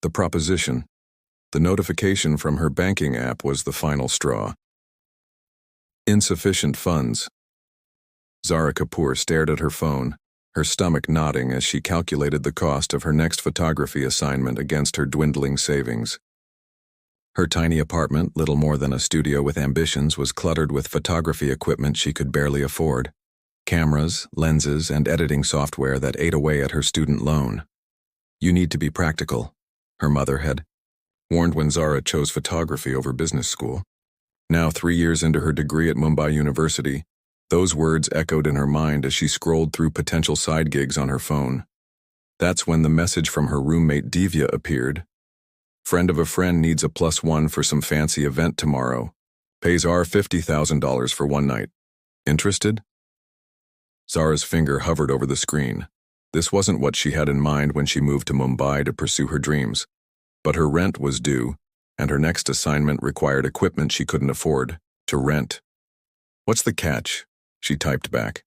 The proposition. The notification from her banking app was the final straw. Insufficient funds. Zara Kapoor stared at her phone, her stomach knotting as she calculated the cost of her next photography assignment against her dwindling savings. Her tiny apartment, little more than a studio with ambitions, was cluttered with photography equipment she could barely afford. Cameras, lenses, and editing software that ate away at her student loan. You need to be practical, her mother had warned when Zara chose photography over business school. Now, 3 years into her degree at Mumbai University, those words echoed in her mind as she scrolled through potential side gigs on her phone. That's when the message from her roommate Divya appeared. Friend of a friend needs a +1 for some fancy event tomorrow. Pays $50,000 for one night. Interested? Zara's finger hovered over the screen. This wasn't what she had in mind when she moved to Mumbai to pursue her dreams. But her rent was due, and her next assignment required equipment she couldn't afford to rent. What's the catch? She typed back.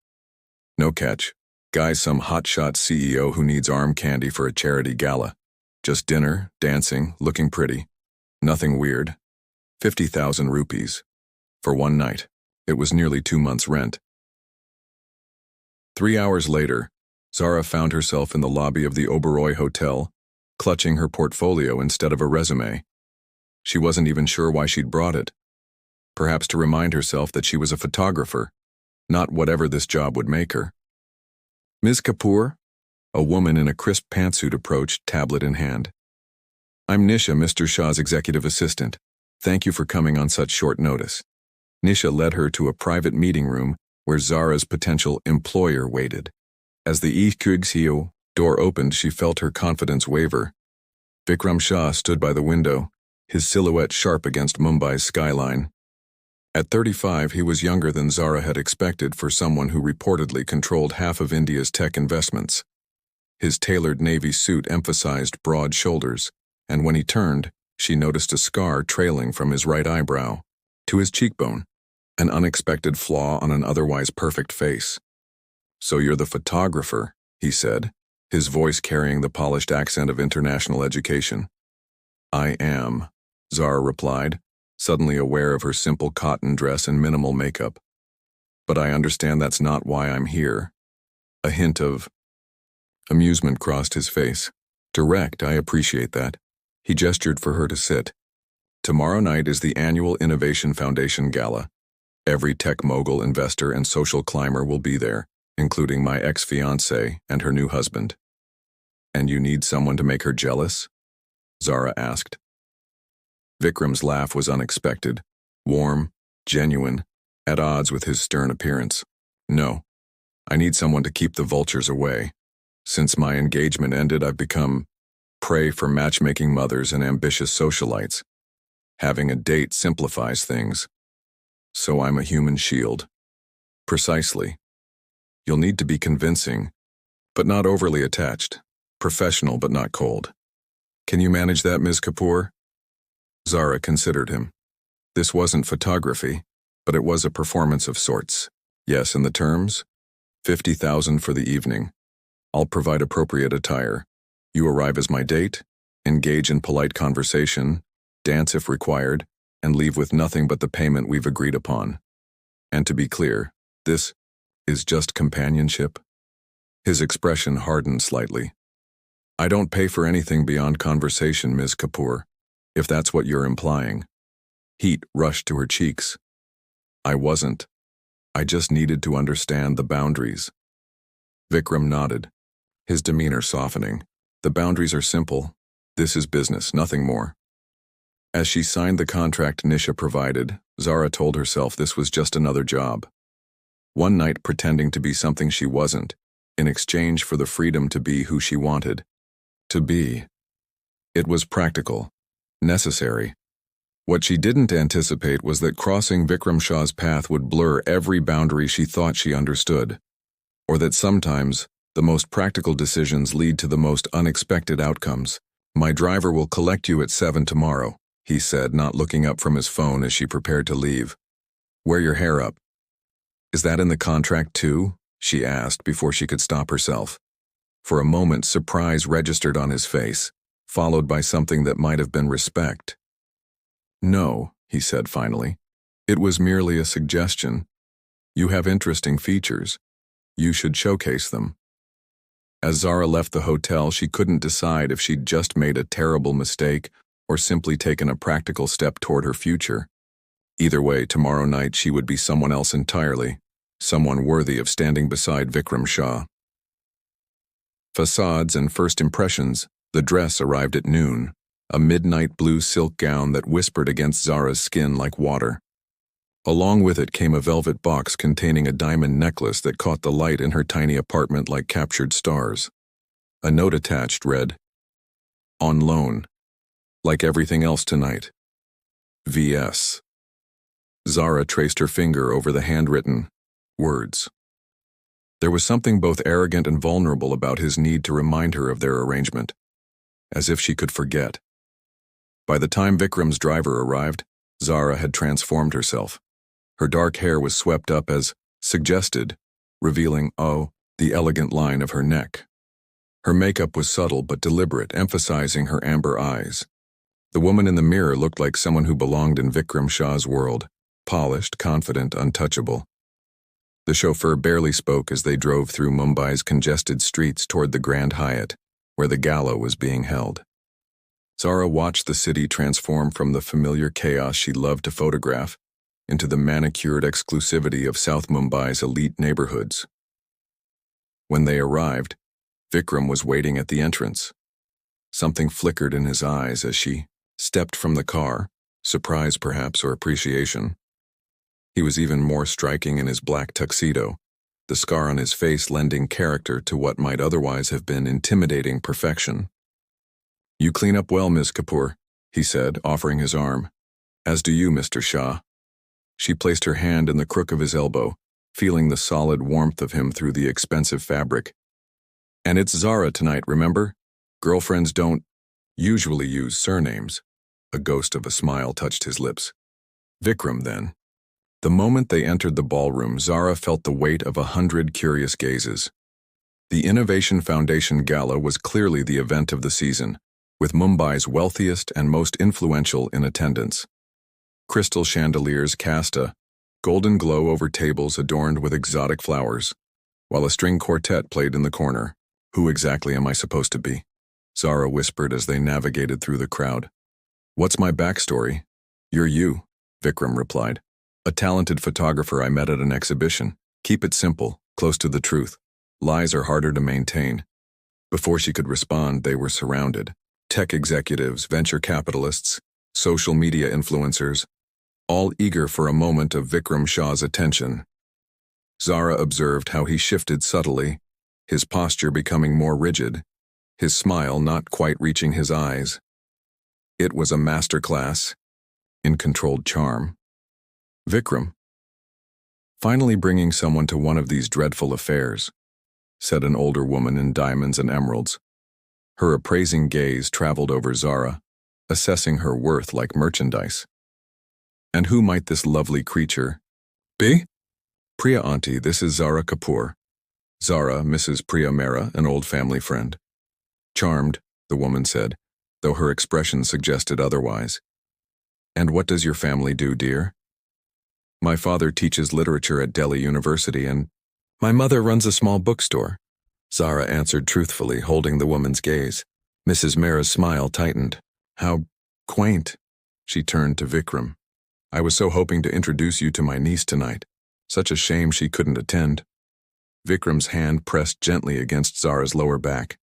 No catch. Guy's some hotshot CEO who needs arm candy for a charity gala. Just dinner, dancing, looking pretty. Nothing weird. 50,000 rupees. For one night. It was nearly 2 months' rent. 3 hours later, Zara found herself in the lobby of the Oberoi Hotel, clutching her portfolio instead of a resume. She wasn't even sure why she'd brought it. Perhaps to remind herself that she was a photographer, not whatever this job would make her. Ms. Kapoor? A woman in a crisp pantsuit approached, tablet in hand. I'm Nisha, Mr. Shah's executive assistant. Thank you for coming on such short notice. Nisha led her to a private meeting room where Zara's potential employer waited. As the EQXIO door opened, she felt her confidence waver. Vikram Shah stood by the window, his silhouette sharp against Mumbai's skyline. At 35, he was younger than Zara had expected for someone who reportedly controlled half of India's tech investments. His tailored navy suit emphasized broad shoulders, and when he turned, she noticed a scar trailing from his right eyebrow to his cheekbone, an unexpected flaw on an otherwise perfect face. So you're the photographer, he said, his voice carrying the polished accent of international education. I am, Zara replied, suddenly aware of her simple cotton dress and minimal makeup. But I understand that's not why I'm here. A hint of amusement crossed his face. Direct, I appreciate that. He gestured for her to sit. Tomorrow night is the annual Innovation Foundation Gala. Every tech mogul, investor, and social climber will be there, including my ex-fiancée and her new husband. And you need someone to make her jealous? Zara asked. Vikram's laugh was unexpected, warm, genuine, at odds with his stern appearance. No, I need someone to keep the vultures away. Since my engagement ended, I've become prey for matchmaking mothers and ambitious socialites. Having a date simplifies things. So I'm a human shield. Precisely. You'll need to be convincing, but not overly attached. Professional, but not cold. Can you manage that, Ms. Kapoor? Zara considered him. This wasn't photography, but it was a performance of sorts. Yes, and the terms? 50,000 for the evening. I'll provide appropriate attire. You arrive as my date, engage in polite conversation, dance if required, and leave with nothing but the payment we've agreed upon. And to be clear, this is just companionship. His expression hardened slightly. I don't pay for anything beyond conversation, Ms. Kapoor, if that's what you're implying. Heat rushed to her cheeks. I wasn't. I just needed to understand the boundaries. Vikram nodded, his demeanor softening. The boundaries are simple. This is business, nothing more. As she signed the contract Nisha provided, Zara told herself this was just another job. One night pretending to be something she wasn't, in exchange for the freedom to be who she wanted to be. It was practical, necessary. What she didn't anticipate was that crossing Vikram Shah's path would blur every boundary she thought she understood, or that sometimes the most practical decisions lead to the most unexpected outcomes. My driver will collect you at 7 tomorrow, he said, not looking up from his phone as she prepared to leave. Wear your hair up. Is that in the contract too? She asked before she could stop herself. For a moment, surprise registered on his face. followed by something that might have been respect. "No," he said finally. "It was merely a suggestion. You have interesting features. You should showcase them." As Zara left the hotel, she couldn't decide if she'd just made a terrible mistake or simply taken a practical step toward her future. Either way, tomorrow night she would be someone else entirely, someone worthy of standing beside Vikram Shah. Facades and first impressions. The dress arrived at noon, a midnight blue silk gown that whispered against Zara's skin like water. Along with it came a velvet box containing a diamond necklace that caught the light in her tiny apartment like captured stars. A note attached read, "On loan. Like everything else tonight. V.S." Zara traced her finger over the handwritten words. There was something both arrogant and vulnerable about his need to remind her of their arrangement, as if she could forget. By the time Vikram's driver arrived, Zara had transformed herself. Her dark hair was swept up as suggested, revealing, the elegant line of her neck. Her makeup was subtle but deliberate, emphasizing her amber eyes. The woman in the mirror looked like someone who belonged in Vikram Shah's world, polished, confident, untouchable. The chauffeur barely spoke as they drove through Mumbai's congested streets toward the Grand Hyatt, where the gala was being held. Zara watched the city transform from the familiar chaos she loved to photograph into the manicured exclusivity of South Mumbai's elite neighborhoods. When they arrived, Vikram was waiting at the entrance. Something flickered in his eyes as she stepped from the car, surprise perhaps or appreciation. He was even more striking in his black tuxedo, the scar on his face lending character to what might otherwise have been intimidating perfection. "You clean up well, Ms. Kapoor," he said, offering his arm. "As do you, Mr. Shah." She placed her hand in the crook of his elbow, feeling the solid warmth of him through the expensive fabric. "And it's Zara tonight, remember? Girlfriends don't usually use surnames." A ghost of a smile touched his lips. "Vikram, then." The moment they entered the ballroom, Zara felt the weight of 100 curious gazes. The Innovation Foundation Gala was clearly the event of the season, with Mumbai's wealthiest and most influential in attendance. Crystal chandeliers cast a golden glow over tables adorned with exotic flowers, while a string quartet played in the corner. "Who exactly am I supposed to be?" Zara whispered as they navigated through the crowd. "What's my backstory?" "You're you," Vikram replied. "A talented photographer I met at an exhibition. Keep it simple, close to the truth. Lies are harder to maintain." Before she could respond, they were surrounded. Tech executives, venture capitalists, social media influencers, all eager for a moment of Vikram Shah's attention. Zara observed how he shifted subtly, his posture becoming more rigid, his smile not quite reaching his eyes. It was a masterclass in controlled charm. "Vikram, finally bringing someone to one of these dreadful affairs," said an older woman in diamonds and emeralds. Her appraising gaze traveled over Zara, assessing her worth like merchandise. "And who might this lovely creature be?" "Priya Auntie, this is Zara Kapoor." Zara, Mrs. Priya Mehra, an old family friend. "Charmed," the woman said, though her expression suggested otherwise. "And what does your family do, dear?" "My father teaches literature at Delhi University and my mother runs a small bookstore," Zara answered truthfully, holding the woman's gaze. Mrs. Mehra's smile tightened. "How quaint." She turned to Vikram. "I was so hoping to introduce you to my niece tonight. Such a shame she couldn't attend." Vikram's hand pressed gently against Zara's lower back.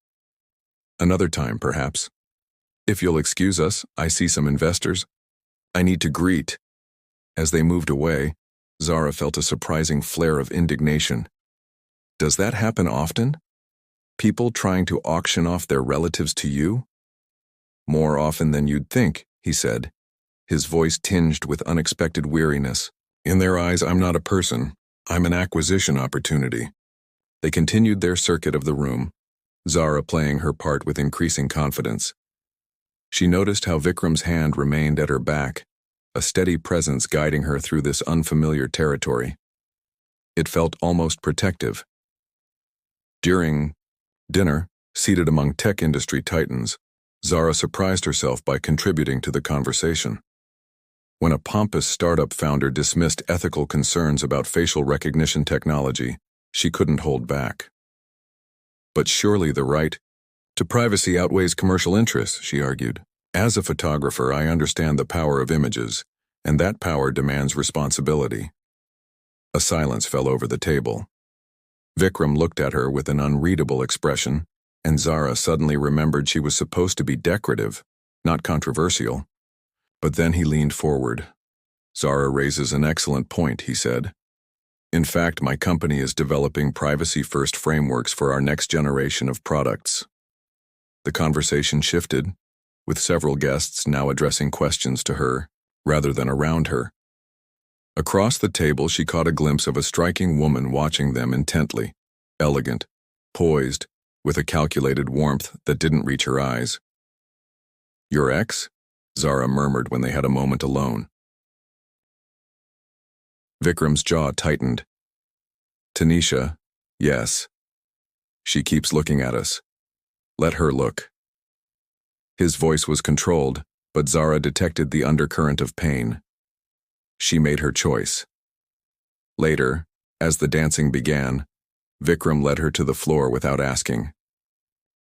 "Another time, perhaps. If you'll excuse us, I see some investors I need to greet." As they moved away, Zara felt a surprising flare of indignation. "Does that happen often? People trying to auction off their relatives to you?" "More often than you'd think," he said, his voice tinged with unexpected weariness. "In their eyes, I'm not a person. I'm an acquisition opportunity." They continued their circuit of the room, Zara playing her part with increasing confidence. She noticed how Vikram's hand remained at her back, a steady presence guiding her through this unfamiliar territory. It felt almost protective. During dinner, seated among tech industry titans, Zara surprised herself by contributing to the conversation. When a pompous startup founder dismissed ethical concerns about facial recognition technology, she couldn't hold back. But surely the right to privacy outweighs commercial interests, she argued. As a photographer, I understand the power of images, and that power demands responsibility. A silence fell over the table. Vikram looked at her with an unreadable expression, and Zara suddenly remembered she was supposed to be decorative, not controversial. But then he leaned forward. Zara raises an excellent point, he said. In fact, my company is developing privacy-first frameworks for our next generation of products. The conversation shifted, with several guests now addressing questions to her, rather than around her. Across the table, she caught a glimpse of a striking woman watching them intently, elegant, poised, with a calculated warmth that didn't reach her eyes. Your ex? Zara murmured when they had a moment alone. Vikram's jaw tightened. Tanisha, yes. She keeps looking at us. Let her look. His voice was controlled, but Zara detected the undercurrent of pain. She made her choice. Later, as the dancing began, Vikram led her to the floor without asking.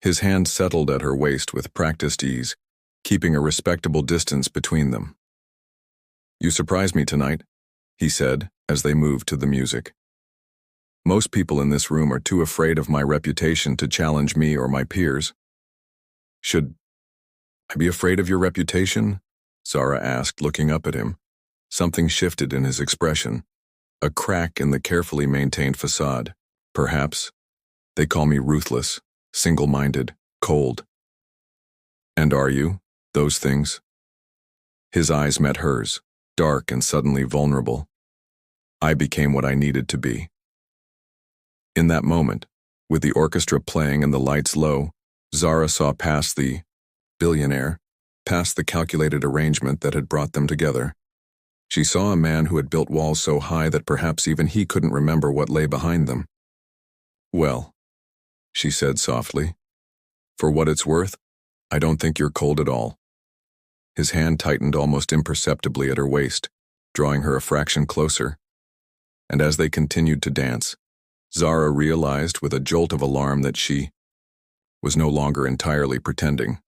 His hand settled at her waist with practiced ease, keeping a respectable distance between them. You surprised me tonight, he said as they moved to the music. Most people in this room are too afraid of my reputation to challenge me or my peers. Should I be afraid of your reputation? Zara asked, looking up at him. Something shifted in his expression, a crack in the carefully maintained facade. Perhaps. They call me ruthless, single-minded, cold. And are you, those things? His eyes met hers, dark and suddenly vulnerable. I became what I needed to be. In that moment, with the orchestra playing and the lights low, Zara saw past the billionaire, past the calculated arrangement that had brought them together. She saw a man who had built walls so high that perhaps even he couldn't remember what lay behind them. Well, she said softly, for what it's worth, I don't think you're cold at all. His hand tightened almost imperceptibly at her waist, drawing her a fraction closer. And as they continued to dance, Zara realized with a jolt of alarm that she was no longer entirely pretending.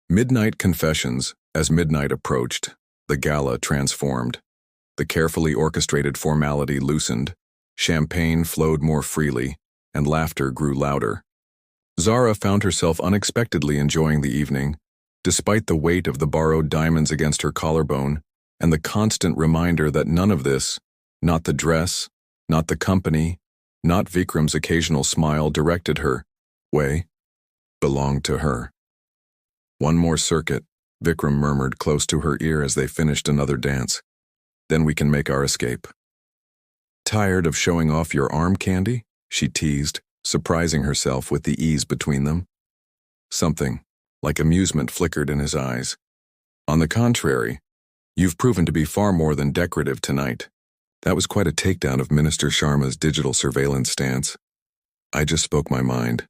Midnight confessions. As midnight approached, the gala transformed. The carefully orchestrated formality loosened, champagne flowed more freely, and laughter grew louder. Zara found herself unexpectedly enjoying the evening, despite the weight of the borrowed diamonds against her collarbone and the constant reminder that none of this, not the dress, not the company, not Vikram's occasional smile directed her way, belonged to her. One more circuit, Vikram murmured close to her ear as they finished another dance. Then we can make our escape. Tired of showing off your arm candy? She teased, surprising herself with the ease between them. Something, like amusement, flickered in his eyes. On the contrary, you've proven to be far more than decorative tonight. That was quite a takedown of Minister Sharma's digital surveillance stance. I just spoke my mind.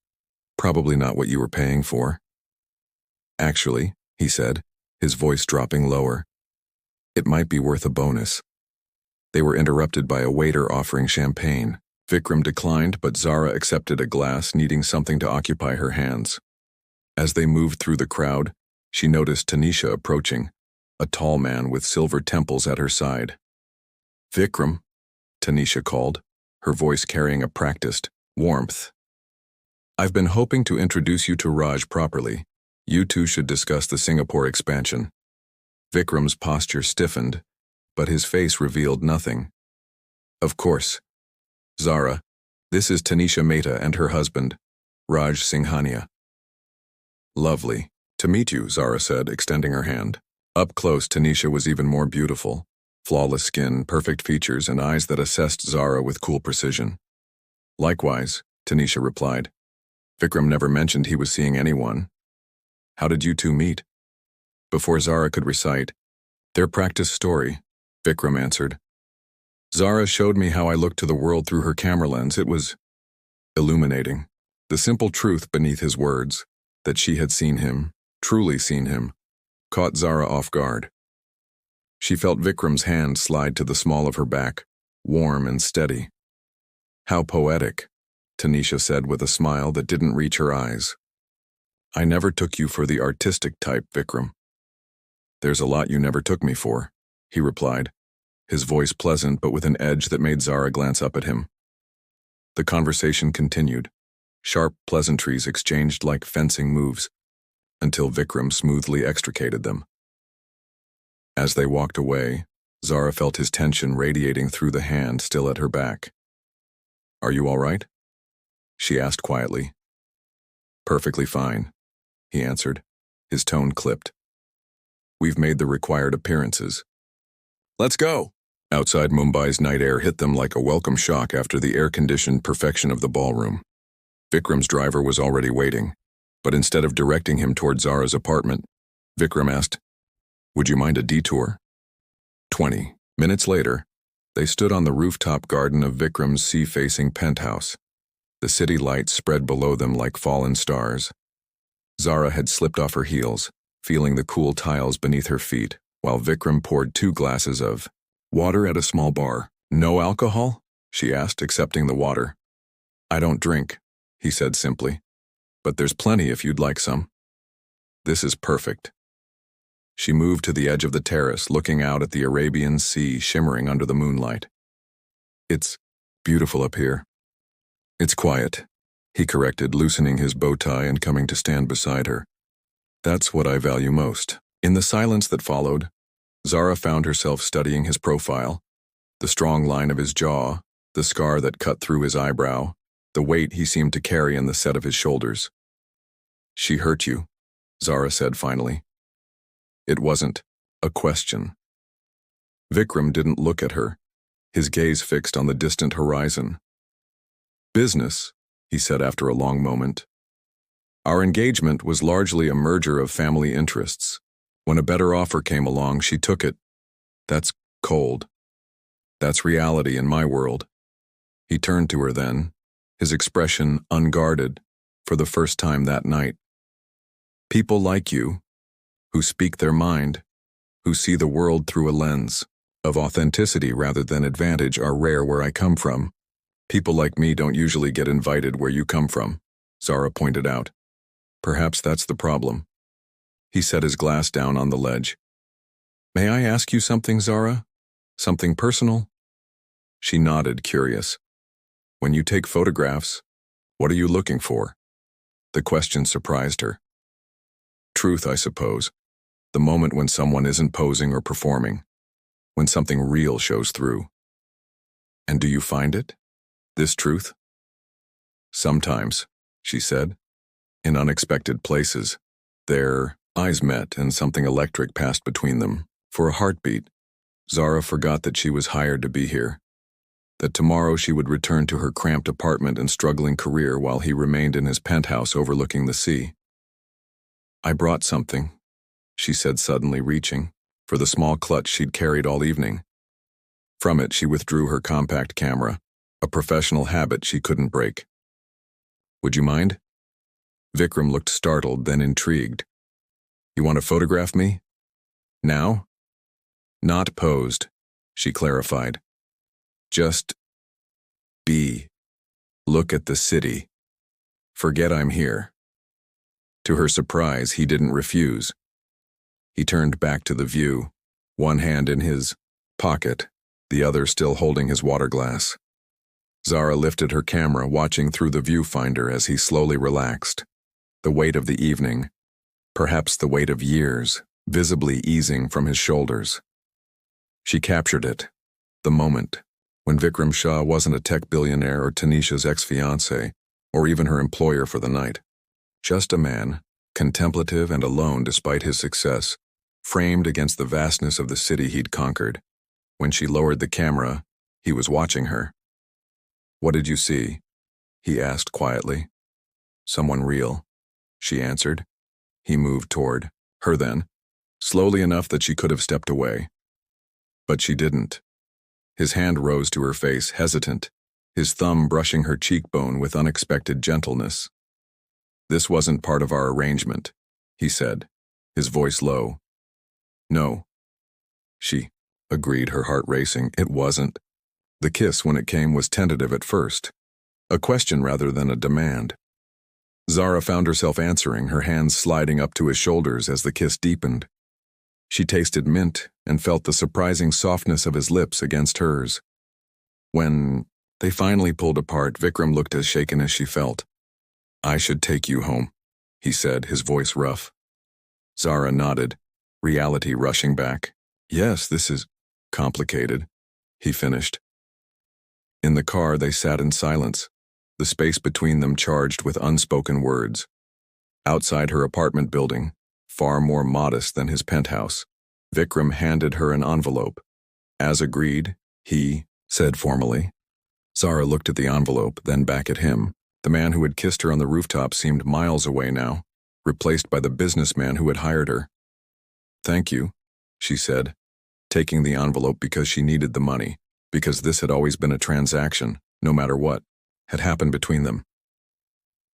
Probably not what you were paying for. Actually, he said, his voice dropping lower, it might be worth a bonus. They were interrupted by a waiter offering champagne. Vikram declined, but Zara accepted a glass, needing something to occupy her hands. As they moved through the crowd, she noticed Tanisha approaching, a tall man with silver temples at her side. Vikram, Tanisha called, her voice carrying a practiced warmth. I've been hoping to introduce you to Raj properly. You two should discuss the Singapore expansion. Vikram's posture stiffened, but his face revealed nothing. Of course. Zara, this is Tanisha Mehta and her husband, Raj Singhania. Lovely. To meet you, Zara said, extending her hand. Up close, Tanisha was even more beautiful. Flawless skin, perfect features, and eyes that assessed Zara with cool precision. Likewise, Tanisha replied. Vikram never mentioned he was seeing anyone. How did you two meet? Before Zara could recite their practice story, Vikram answered. Zara showed me how I looked to the world through her camera lens. It was illuminating. The simple truth beneath his words, that she had seen him, truly seen him, caught Zara off guard. She felt Vikram's hand slide to the small of her back, warm and steady. "How poetic," Tanisha said with a smile that didn't reach her eyes. "I never took you for the artistic type, Vikram." "There's a lot you never took me for," he replied, his voice pleasant but with an edge that made Zara glance up at him. The conversation continued, sharp pleasantries exchanged like fencing moves, until Vikram smoothly extricated them. As they walked away, Zara felt his tension radiating through the hand still at her back. "Are you all right?" she asked quietly. "Perfectly fine," he answered, his tone clipped. "We've made the required appearances. Let's go." Outside, Mumbai's night air hit them like a welcome shock after the air-conditioned perfection of the ballroom. Vikram's driver was already waiting, but instead of directing him toward Zara's apartment, Vikram asked, "Would you mind a detour?" 20 minutes later, they stood on the rooftop garden of Vikram's sea-facing penthouse. The city lights spread below them like fallen stars. Zara had slipped off her heels, feeling the cool tiles beneath her feet, while Vikram poured 2 glasses of water at a small bar. "No alcohol?" she asked, accepting the water. "I don't drink," he said simply, "but there's plenty if you'd like some." "This is perfect." She moved to the edge of the terrace, looking out at the Arabian Sea shimmering under the moonlight. "It's beautiful up here." "It's quiet," he corrected, loosening his bow tie and coming to stand beside her. "That's what I value most." In the silence that followed, Zara found herself studying his profile, the strong line of his jaw, the scar that cut through his eyebrow, the weight he seemed to carry in the set of his shoulders. "She hurt you," Zara said finally. It wasn't a question. Vikram didn't look at her, his gaze fixed on the distant horizon. "Business," he said after a long moment. "Our engagement was largely a merger of family interests. When a better offer came along, she took it. That's cold. That's reality in my world." He turned to her then, his expression unguarded, for the first time that night. "People like you, who speak their mind, who see the world through a lens of authenticity rather than advantage, are rare where I come from. People like me don't usually get invited where you come from," Zara pointed out. "Perhaps that's the problem." He set his glass down on the ledge. "May I ask you something, Zara? Something personal?" She nodded, curious. "When you take photographs, what are you looking for?" The question surprised her. "Truth, I suppose. The moment when someone isn't posing or performing, when something real shows through." "And do you find it? This truth?" "Sometimes," she said, "in unexpected places." Their eyes met and something electric passed between them. For a heartbeat, Zara forgot that she was hired to be here, that tomorrow she would return to her cramped apartment and struggling career while he remained in his penthouse overlooking the sea. "I brought something," she said, suddenly reaching for the small clutch she'd carried all evening. From it, she withdrew her compact camera, a professional habit she couldn't break. "Would you mind?" Vikram looked startled, then intrigued. "You want to photograph me? Now?" "Not posed," she clarified. "Just look at the city. Forget I'm here." To her surprise, he didn't refuse. He turned back to the view, one hand in his pocket, the other still holding his water glass. Zara lifted her camera, watching through the viewfinder as he slowly relaxed. The weight of the evening, perhaps the weight of years, visibly easing from his shoulders. She captured it, the moment, when Vikram Shah wasn't a tech billionaire or Tanisha's ex-fiancé, or even her employer for the night. Just a man, contemplative and alone despite his success, framed against the vastness of the city he'd conquered. When she lowered the camera, he was watching her. "What did you see?" he asked quietly. "Someone real," she answered. He moved toward her then, slowly enough that she could have stepped away. But she didn't. His hand rose to her face, hesitant, his thumb brushing her cheekbone with unexpected gentleness. This wasn't part of our arrangement, he said, his voice low. No. She agreed, her heart racing. It wasn't. The kiss, when it came, was tentative at first, a question rather than a demand. Zara found herself answering, her hands sliding up to his shoulders as the kiss deepened. She tasted mint and felt the surprising softness of his lips against hers. When they finally pulled apart, Vikram looked as shaken as she felt. I should take you home, he said, his voice rough. Zara nodded, reality rushing back. Yes, this is complicated, he finished. In the car, they sat in silence, the space between them charged with unspoken words. Outside her apartment building, far more modest than his penthouse, Vikram handed her an envelope. As agreed, he said formally. Zara looked at the envelope, then back at him. The man who had kissed her on the rooftop seemed miles away now, replaced by the businessman who had hired her. Thank you, she said, taking the envelope because she needed the money, because this had always been a transaction, no matter what had happened between them.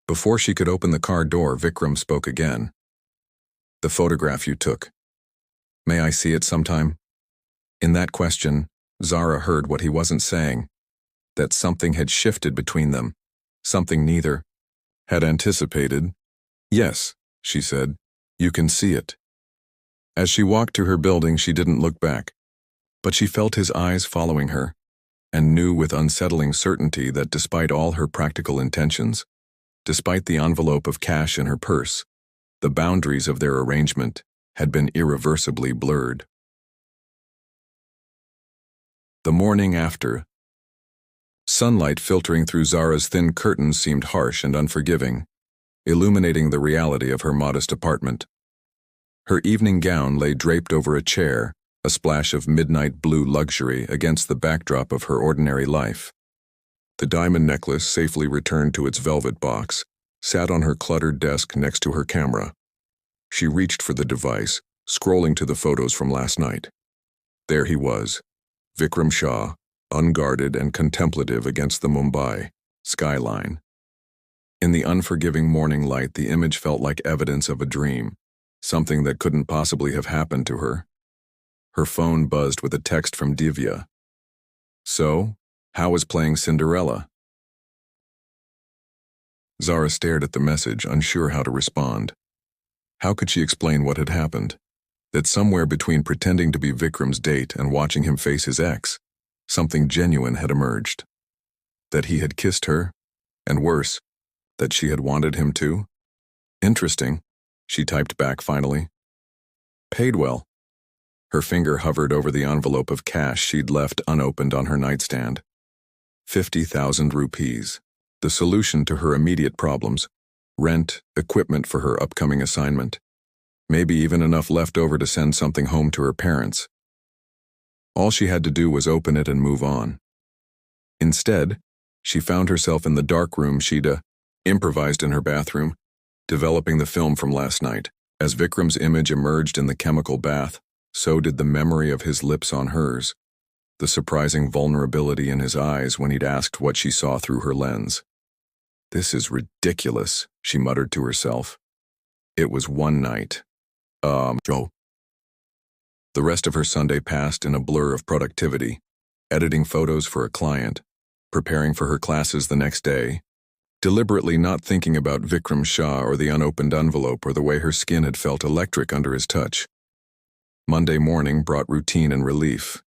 Before she could open the car door, Vikram spoke again. The photograph you took. May I see it sometime? In that question, Zara heard what he wasn't saying, that something had shifted between them, something neither had anticipated. Yes, she said, you can see it. As she walked to her building, she didn't look back, but she felt his eyes following her, and knew with unsettling certainty that despite all her practical intentions, despite the envelope of cash in her purse, the boundaries of their arrangement had been irreversibly blurred. The morning after. Sunlight filtering through Zara's thin curtains seemed harsh and unforgiving, illuminating the reality of her modest apartment. Her evening gown lay draped over a chair, a splash of midnight blue luxury against the backdrop of her ordinary life. The diamond necklace, safely returned to its velvet box, sat on her cluttered desk next to her camera. She reached for the device, scrolling to the photos from last night. There he was, Vikram Shah, unguarded and contemplative against the Mumbai skyline. In the unforgiving morning light, the image felt like evidence of a dream, something that couldn't possibly have happened to her. Her phone buzzed with a text from Divya. So, how was playing Cinderella? Zara stared at the message, unsure how to respond. How could she explain what had happened? That somewhere between pretending to be Vikram's date and watching him face his ex, something genuine had emerged. That he had kissed her, and worse, that she had wanted him to? Interesting, she typed back finally. Paid well. Her finger hovered over the envelope of cash she'd left unopened on her nightstand. 50,000 rupees. The solution to her immediate problems. Rent, equipment for her upcoming assignment. Maybe even enough left over to send something home to her parents. All she had to do was open it and move on. Instead, she found herself in the dark room she'd improvised in her bathroom, developing the film from last night. As Vikram's image emerged in the chemical bath, so did the memory of his lips on hers, the surprising vulnerability in his eyes when he'd asked what she saw through her lens. This is ridiculous, she muttered to herself. It was one night. The rest of her Sunday passed in a blur of productivity, editing photos for a client, preparing for her classes the next day, deliberately not thinking about Vikram Shah or the unopened envelope or the way her skin had felt electric under his touch. Monday morning brought routine and relief.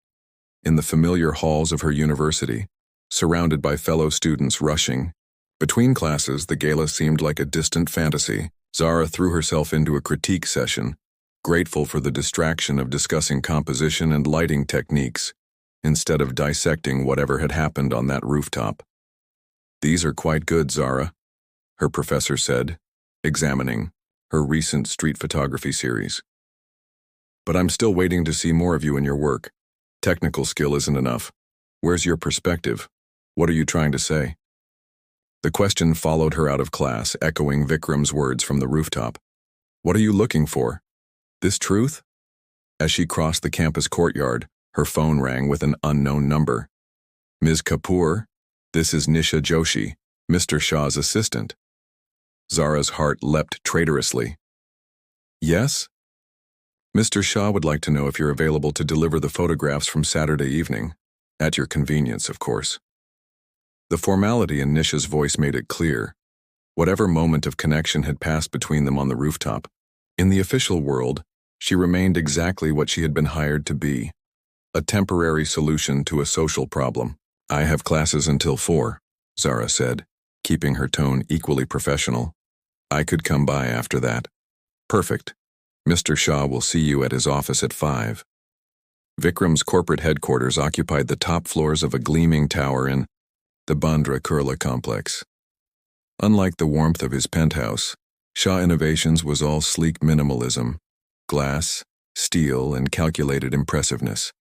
In the familiar halls of her university, surrounded by fellow students rushing, between classes the gala seemed like a distant fantasy. Zara threw herself into a critique session, grateful for the distraction of discussing composition and lighting techniques, instead of dissecting whatever had happened on that rooftop. These are quite good, Zara, her professor said, examining her recent street photography series. But I'm still waiting to see more of you in your work. Technical skill isn't enough. Where's your perspective? What are you trying to say? The question followed her out of class, echoing Vikram's words from the rooftop. What are you looking for? This truth? As she crossed the campus courtyard, her phone rang with an unknown number. Ms. Kapoor, this is Nisha Joshi, Mr. Shah's assistant. Zara's heart leapt traitorously. Yes? Mr. Shah would like to know if you're available to deliver the photographs from Saturday evening. At your convenience, of course. The formality in Nisha's voice made it clear. Whatever moment of connection had passed between them on the rooftop, in the official world, she remained exactly what she had been hired to be. A temporary solution to a social problem. I have classes until 4, Zara said, keeping her tone equally professional. I could come by after that. Perfect. Mr. Shah will see you at his office at 5. Vikram's corporate headquarters occupied the top floors of a gleaming tower in the Bandra Kurla complex. Unlike the warmth of his penthouse, Shah Innovations was all sleek minimalism, glass, steel, and calculated impressiveness.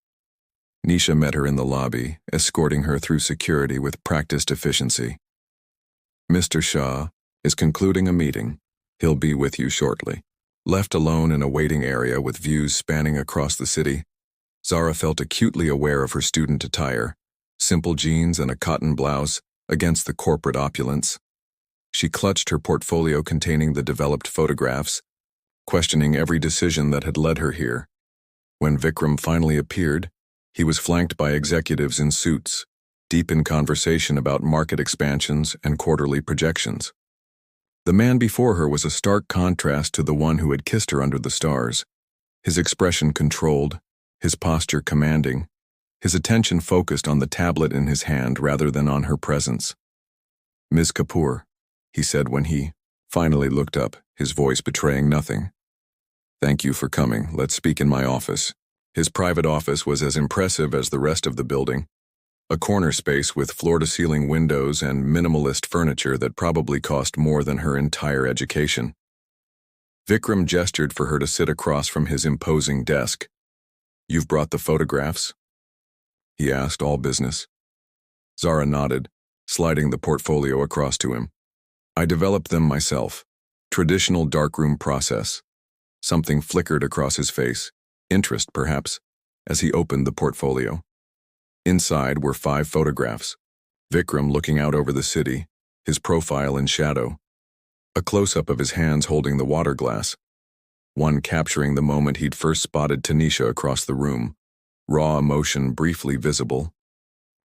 Nisha met her in the lobby, escorting her through security with practiced efficiency. Mr. Shah is concluding a meeting. He'll be with you shortly. Left alone in a waiting area with views spanning across the city, Zara felt acutely aware of her student attire, simple jeans and a cotton blouse against the corporate opulence. She clutched her portfolio containing the developed photographs, questioning every decision that had led her here. When Vikram finally appeared, he was flanked by executives in suits, deep in conversation about market expansions and quarterly projections. The man before her was a stark contrast to the one who had kissed her under the stars, his expression controlled, his posture commanding, his attention focused on the tablet in his hand rather than on her presence. Ms. Kapoor, he said when he finally looked up, his voice betraying nothing. Thank you for coming. Let's speak in my office. His private office was as impressive as the rest of the building, a corner space with floor-to-ceiling windows and minimalist furniture that probably cost more than her entire education. Vikram gestured for her to sit across from his imposing desk. You've brought the photographs? He asked, all business. Zara nodded, sliding the portfolio across to him. I developed them myself. Traditional darkroom process. Something flickered across his face, interest perhaps, as he opened the portfolio. Inside were 5 photographs. Vikram looking out over the city, his profile in shadow. A close-up of his hands holding the water glass. One capturing the moment he'd first spotted Tanisha across the room, raw emotion briefly visible.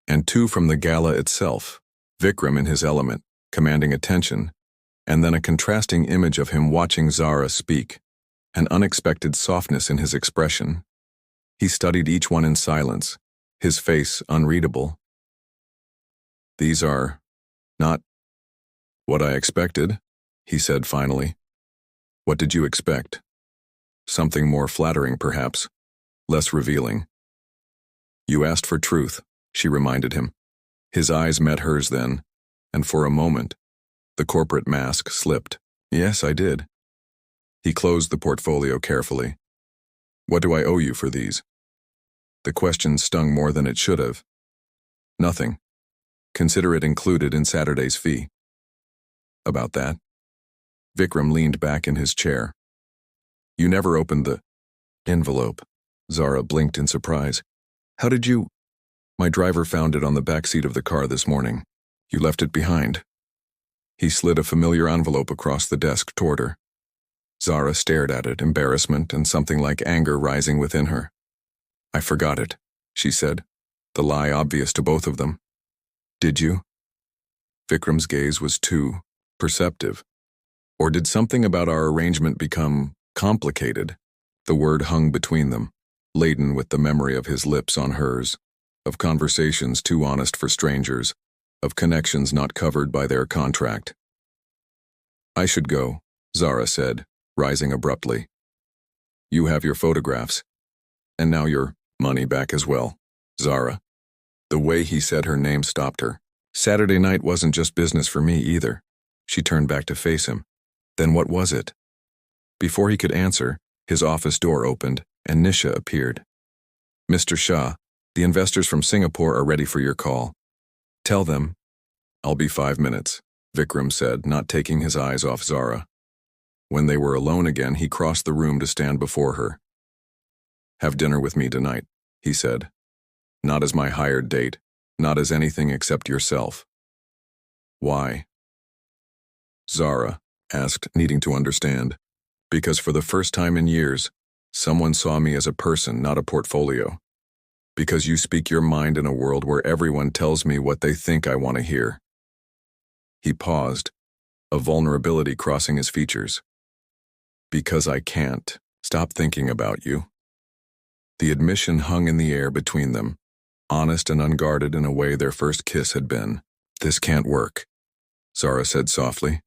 And 2 from the gala itself, Vikram in his element, commanding attention, and then a contrasting image of him watching Zara speak, an unexpected softness in his expression. He studied each one in silence, his face unreadable. These are not what I expected, he said finally. What did you expect? Something more flattering, perhaps, less revealing. You asked for truth, she reminded him. His eyes met hers then, and for a moment, the corporate mask slipped. Yes, I did. He closed the portfolio carefully. What do I owe you for these? The question stung more than it should have. Nothing. Consider it included in Saturday's fee. About that? Vikram leaned back in his chair. You never opened the envelope. Zara blinked in surprise. How did you? My driver found it on the back seat of the car this morning. You left it behind. He slid a familiar envelope across the desk toward her. Zara stared at it, embarrassment and something like anger rising within her. I forgot it, she said, the lie obvious to both of them. Did you? Vikram's gaze was too perceptive. Or did something about our arrangement become complicated? The word hung between them, laden with the memory of his lips on hers, of conversations too honest for strangers, of connections not covered by their contract. I should go, Zara said, rising abruptly. You have your photographs. And now your money back as well, Zara. The way he said her name stopped her. Saturday night wasn't just business for me either. She turned back to face him. Then what was it? Before he could answer, his office door opened and Nisha appeared. Mr. Shah, the investors from Singapore are ready for your call. Tell them. I'll be 5 minutes, Vikram said, not taking his eyes off Zara. When they were alone again, he crossed the room to stand before her. Have dinner with me tonight, he said. Not as my hired date, not as anything except yourself. Why? Zara, asked, needing to understand. Because for the first time in years, someone saw me as a person, not a portfolio. Because you speak your mind in a world where everyone tells me what they think I want to hear. He paused, a vulnerability crossing his features. Because I can't stop thinking about you. The admission hung in the air between them, honest and unguarded in a way their first kiss had been. This can't work, Zara said softly.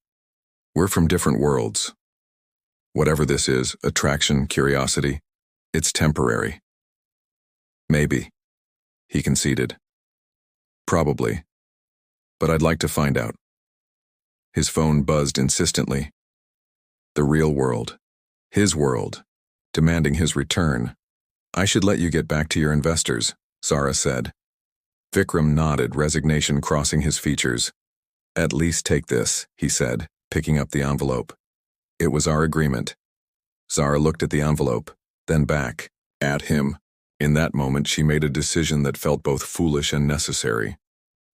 We're from different worlds. Whatever this is, attraction, curiosity, it's temporary. Maybe, he conceded. Probably. But I'd like to find out. His phone buzzed insistently. The real world. His world. Demanding his return. I should let you get back to your investors, Zara said. Vikram nodded, resignation crossing his features. At least take this, he said, picking up the envelope. It was our agreement. Zara looked at the envelope, then back, at him. In that moment, she made a decision that felt both foolish and necessary.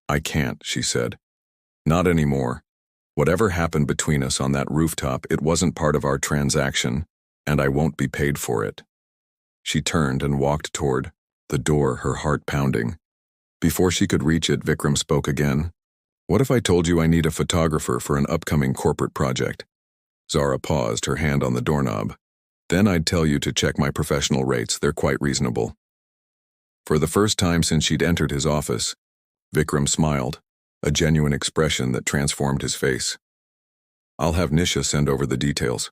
I can't, she said. Not anymore. Whatever happened between us on that rooftop, it wasn't part of our transaction, and I won't be paid for it. She turned and walked toward the door, her heart pounding. Before she could reach it, Vikram spoke again. What if I told you I need a photographer for an upcoming corporate project? Zara paused, her hand on the doorknob. Then I'd tell you to check my professional rates, they're quite reasonable. For the first time since she'd entered his office, Vikram smiled, a genuine expression that transformed his face. I'll have Nisha send over the details.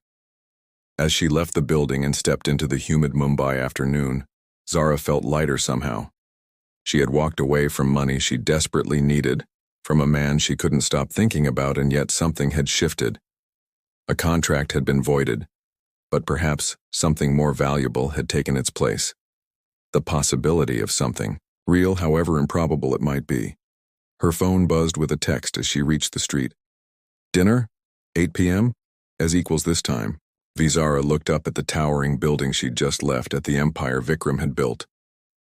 As she left the building and stepped into the humid Mumbai afternoon, Zara felt lighter somehow. She had walked away from money she desperately needed, from a man she couldn't stop thinking about, and yet something had shifted. A contract had been voided, but perhaps something more valuable had taken its place. The possibility of something, real however improbable it might be. Her phone buzzed with a text as she reached the street. Dinner? 8 p.m.? As equals this time. Zara looked up at the towering building she'd just left, at the empire Vikram had built,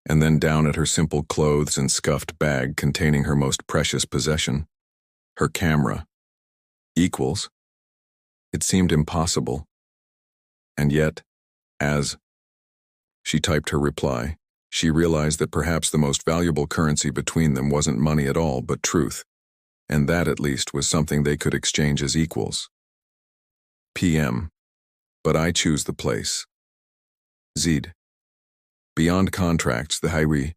and then down at her simple clothes and scuffed bag containing her most precious possession, her camera. Equals? It seemed impossible. And yet, as she typed her reply, she realized that perhaps the most valuable currency between them wasn't money at all, but truth, and that at least was something they could exchange as equals. PM. But I choose the place. Zed. Beyond contracts, the highway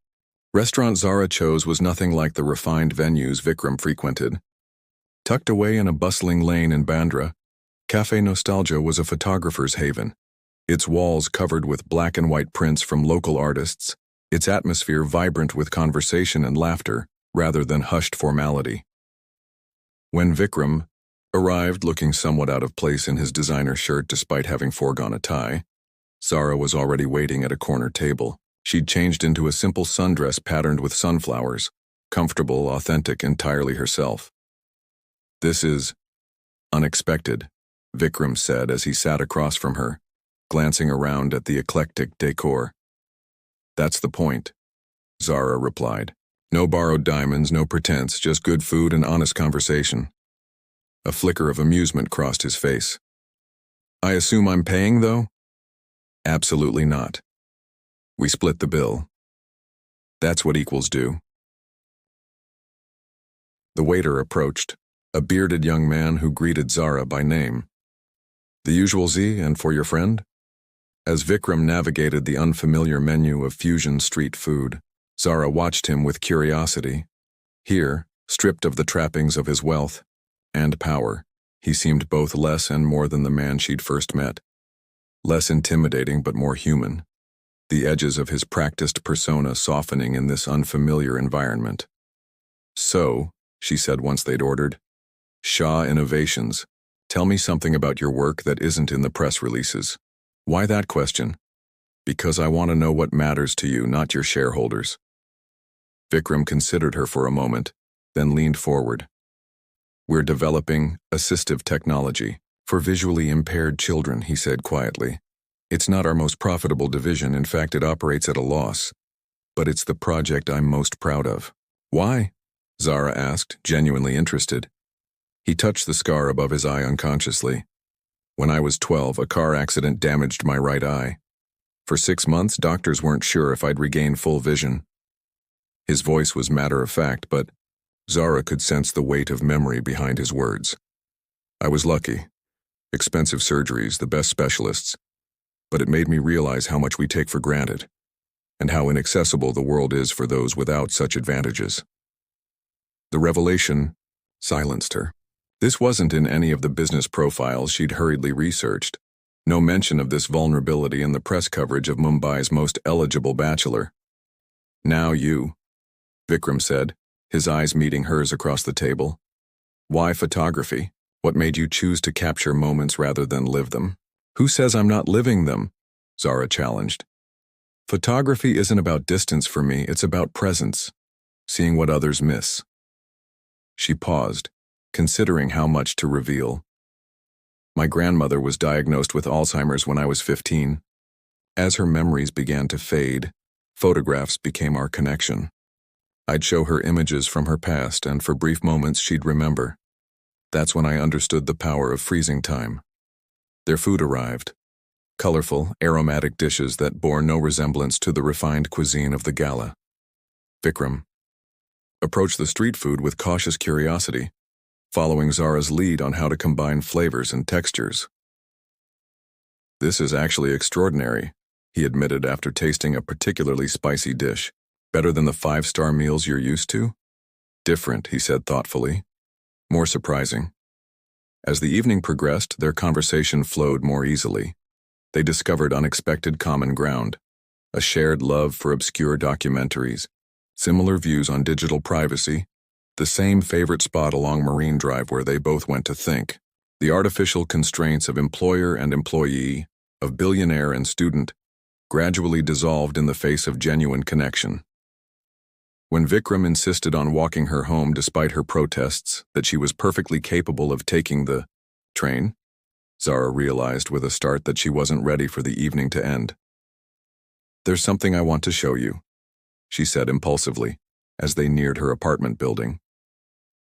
restaurant Zara chose was nothing like the refined venues Vikram frequented. Tucked away in a bustling lane in Bandra, Café Nostalgia was a photographer's haven. Its walls covered with black and white prints from local artists, its atmosphere vibrant with conversation and laughter rather than hushed formality. When Vikram arrived looking somewhat out of place in his designer shirt despite having foregone a tie, Zara was already waiting at a corner table. She'd changed into a simple sundress patterned with sunflowers, comfortable, authentic, entirely herself. This is unexpected, Vikram said as he sat across from her, glancing around at the eclectic decor. That's the point, Zara replied. No borrowed diamonds, no pretense, just good food and honest conversation. A flicker of amusement crossed his face. I assume I'm paying, though? Absolutely not. We split the bill. That's what equals do. The waiter approached, a bearded young man who greeted Zara by name. The usual Z, and for your friend? As Vikram navigated the unfamiliar menu of fusion street food, Zara watched him with curiosity. Here, stripped of the trappings of his wealth and power, he seemed both less and more than the man she'd first met. Less intimidating but more human, the edges of his practiced persona softening in this unfamiliar environment. So, she said once they'd ordered, Shah Innovations, tell me something about your work that isn't in the press releases. Why that question? Because I want to know what matters to you, not your shareholders. Vikram considered her for a moment, then leaned forward. We're developing assistive technology for visually impaired children, he said quietly. It's not our most profitable division, in fact it operates at a loss, but it's the project I'm most proud of. Why? Zara asked, genuinely interested. He touched the scar above his eye unconsciously. When I was 12, a car accident damaged my right eye. For 6 months, doctors weren't sure if I'd regain full vision. His voice was matter-of-fact, but Zara could sense the weight of memory behind his words. I was lucky. Expensive surgeries, the best specialists. But it made me realize how much we take for granted, and how inaccessible the world is for those without such advantages. The revelation silenced her. This wasn't in any of the business profiles she'd hurriedly researched. No mention of this vulnerability in the press coverage of Mumbai's most eligible bachelor. Now you, Vikram said, his eyes meeting hers across the table. Why photography? What made you choose to capture moments rather than live them? Who says I'm not living them? Zara challenged. Photography isn't about distance for me, it's about presence, seeing what others miss. She paused, considering how much to reveal. My grandmother was diagnosed with Alzheimer's when I was 15. As her memories began to fade, photographs became our connection. I'd show her images from her past, and for brief moments she'd remember. That's when I understood the power of freezing time. Their food arrived. Colorful, aromatic dishes that bore no resemblance to the refined cuisine of the gala. Vikram approached the street food with cautious curiosity, following Zara's lead on how to combine flavors and textures. This is actually extraordinary, he admitted after tasting a particularly spicy dish. Better than the 5-star meals you're used to? Different, he said thoughtfully. More surprising. As the evening progressed, their conversation flowed more easily. They discovered unexpected common ground, a shared love for obscure documentaries, similar views on digital privacy, the same favorite spot along Marine Drive where they both went to think. The artificial constraints of employer and employee, of billionaire and student, gradually dissolved in the face of genuine connection. When Vikram insisted on walking her home despite her protests that she was perfectly capable of taking the train, Zara realized with a start that she wasn't ready for the evening to end. There's something I want to show you, she said impulsively, as they neared her apartment building.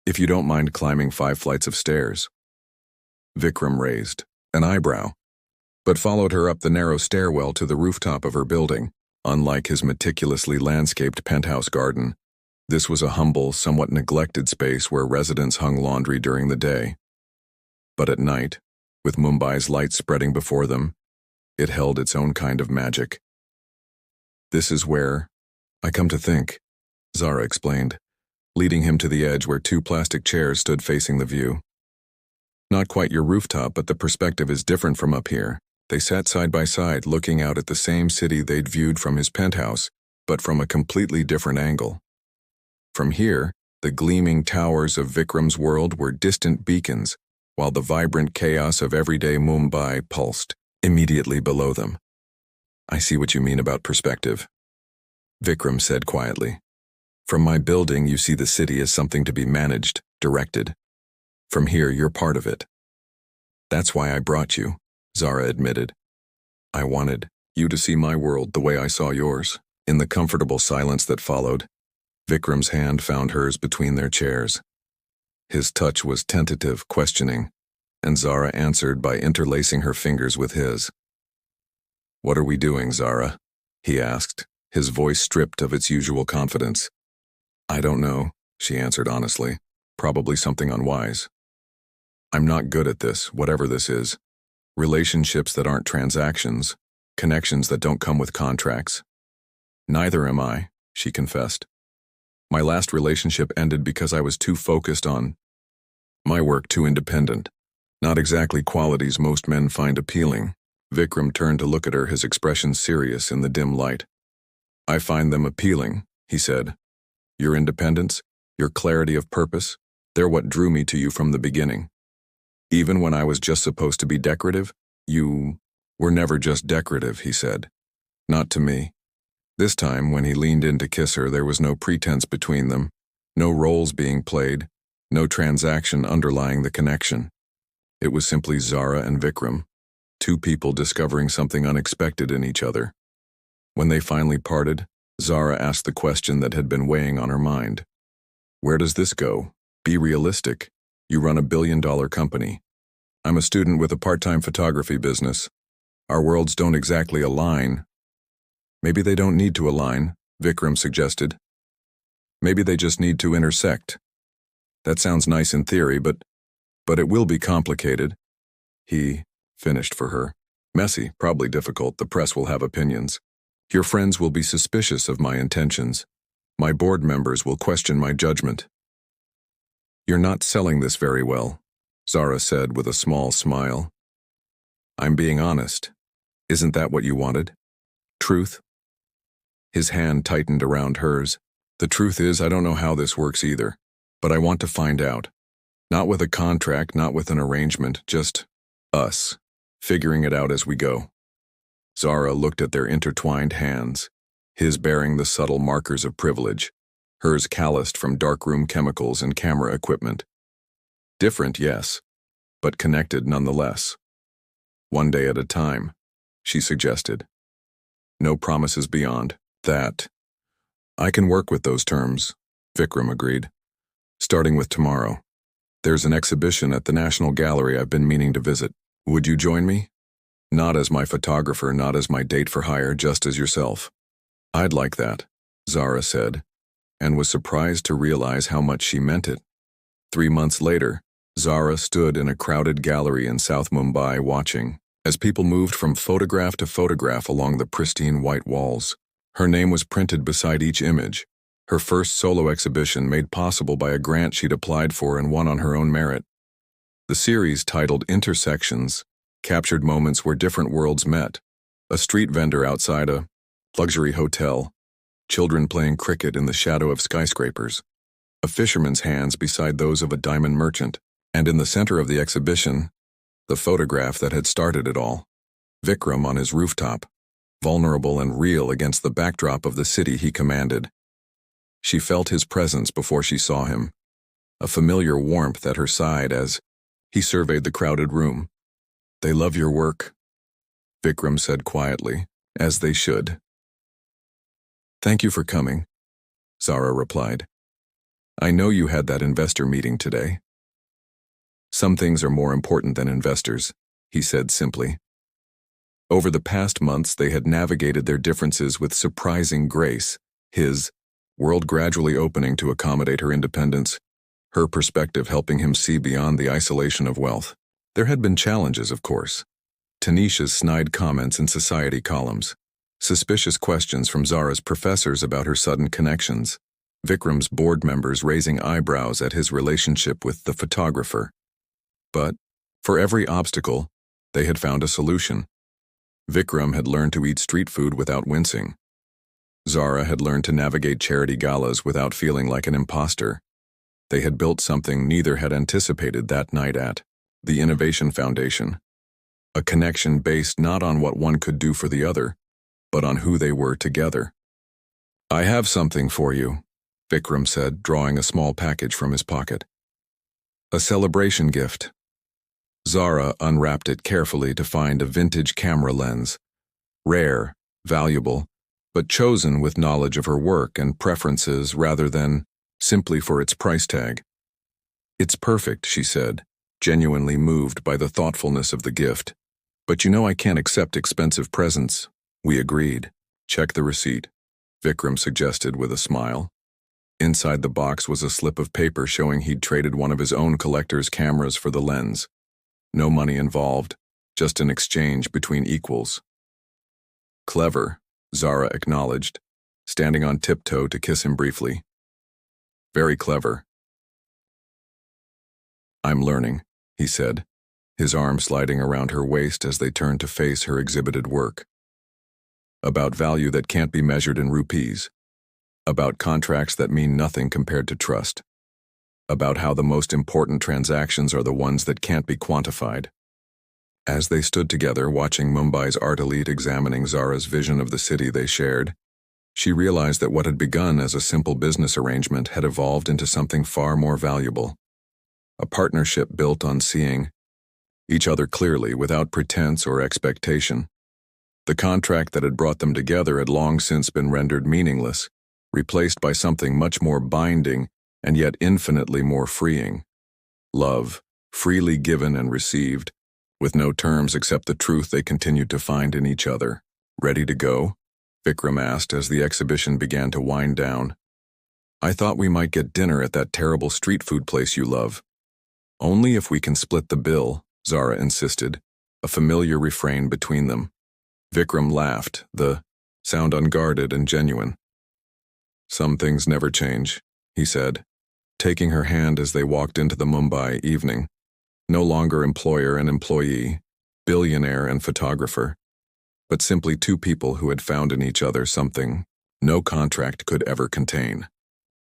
If you don't mind climbing 5 flights of stairs. Vikram raised an eyebrow, but followed her up the narrow stairwell to the rooftop of her building. Unlike his meticulously landscaped penthouse garden, this was a humble, somewhat neglected space where residents hung laundry during the day. But at night, with Mumbai's lights spreading before them, it held its own kind of magic. This is where I come to think, Zara explained, leading him to the edge where 2 plastic chairs stood facing the view. Not quite your rooftop, but the perspective is different from up here. They sat side by side, looking out at the same city they'd viewed from his penthouse, but from a completely different angle. From here, the gleaming towers of Vikram's world were distant beacons, while the vibrant chaos of everyday Mumbai pulsed immediately below them. I see what you mean about perspective, Vikram said quietly. From my building, you see the city as something to be managed, directed. From here, you're part of it. That's why I brought you, Zara admitted. I wanted you to see my world the way I saw yours. In the comfortable silence that followed, Vikram's hand found hers between their chairs. His touch was tentative, questioning, and Zara answered by interlacing her fingers with his. What are we doing, Zara? He asked, his voice stripped of its usual confidence. I don't know, she answered honestly. Probably something unwise. I'm not good at this, whatever this is. Relationships that aren't transactions, connections that don't come with contracts. Neither am I, she confessed. My last relationship ended because I was too focused on my work, too independent. Not exactly qualities most men find appealing. Vikram turned to look at her, his expression serious in the dim light. I find them appealing, he said. Your independence, your clarity of purpose, they're what drew me to you from the beginning. Even when I was just supposed to be decorative, you were never just decorative, he said. Not to me. This time, when he leaned in to kiss her, there was no pretense between them, no roles being played, no transaction underlying the connection. It was simply Zara and Vikram, 2 people discovering something unexpected in each other. When they finally parted, Zara asked the question that had been weighing on her mind. Where does this go? Be realistic. You run a billion-dollar company. I'm a student with a part-time photography business. Our worlds don't exactly align. Maybe they don't need to align, Vikram suggested. Maybe they just need to intersect. That sounds nice in theory, but it will be complicated. He finished for her. Messy, probably difficult. The press will have opinions. Your friends will be suspicious of my intentions. My board members will question my judgment. You're not selling this very well, Zara said with a small smile. I'm being honest. Isn't that what you wanted? Truth? His hand tightened around hers. The truth is, I don't know how this works either, but I want to find out. Not with a contract, not with an arrangement, just us, figuring it out as we go. Zara looked at their intertwined hands, his bearing the subtle markers of privilege, hers calloused from darkroom chemicals and camera equipment. Different, yes, but connected nonetheless. One day at a time, she suggested. No promises beyond that. I can work with those terms, Vikram agreed. Starting with tomorrow. There's an exhibition at the National Gallery I've been meaning to visit. Would you join me? Not as my photographer, not as my date for hire, just as yourself. I'd like that, Zara said, and was surprised to realize how much she meant it. 3 months later, Zara stood in a crowded gallery in South Mumbai watching, as people moved from photograph to photograph along the pristine white walls. Her name was printed beside each image, her first solo exhibition made possible by a grant she'd applied for and won on her own merit. The series, titled Intersections, captured moments where different worlds met. A street vendor outside a luxury hotel, children playing cricket in the shadow of skyscrapers, a fisherman's hands beside those of a diamond merchant, and in the center of the exhibition, the photograph that had started it all. Vikram on his rooftop, vulnerable and real against the backdrop of the city he commanded. She felt his presence before she saw him, a familiar warmth at her side as he surveyed the crowded room. They love your work, Vikram said quietly, as they should. Thank you for coming, Zara replied. I know you had that investor meeting today. Some things are more important than investors, he said simply. Over the past months, they had navigated their differences with surprising grace, his world gradually opening to accommodate her independence, her perspective helping him see beyond the isolation of wealth. There had been challenges, of course. Tanisha's snide comments in society columns, suspicious questions from Zara's professors about her sudden connections, Vikram's board members raising eyebrows at his relationship with the photographer. But, for every obstacle, they had found a solution. Vikram had learned to eat street food without wincing. Zara had learned to navigate charity galas without feeling like an imposter. They had built something neither had anticipated that night at the Innovation Foundation. A connection based not on what one could do for the other, but on who they were together. I have something for you, Vikram said, drawing a small package from his pocket. A celebration gift. Zara unwrapped it carefully to find a vintage camera lens. Rare, valuable, but chosen with knowledge of her work and preferences rather than simply for its price tag. It's perfect, she said, genuinely moved by the thoughtfulness of the gift. But you know I can't accept expensive presents. We agreed. Check the receipt, Vikram suggested with a smile. Inside the box was a slip of paper showing he'd traded one of his own collector's cameras for the lens. No money involved, just an exchange between equals. Clever, Zara acknowledged, standing on tiptoe to kiss him briefly. Very clever. I'm learning, he said, his arm sliding around her waist as they turned to face her exhibited work. About value that can't be measured in rupees. About contracts that mean nothing compared to trust. About how the most important transactions are the ones that can't be quantified. As they stood together watching Mumbai's art elite examining Zara's vision of the city they shared, she realized that what had begun as a simple business arrangement had evolved into something far more valuable. A partnership built on seeing each other clearly without pretense or expectation. The contract that had brought them together had long since been rendered meaningless, replaced by something much more binding and yet infinitely more freeing. Love, freely given and received, with no terms except the truth they continued to find in each other. Ready to go? Vikram asked as the exhibition began to wind down. I thought we might get dinner at that terrible street food place you love. Only if we can split the bill, Zara insisted, a familiar refrain between them. Vikram laughed, the sound unguarded and genuine. Some things never change, he said, taking her hand as they walked into the Mumbai evening. No longer employer and employee, billionaire and photographer, but simply two people who had found in each other something no contract could ever contain.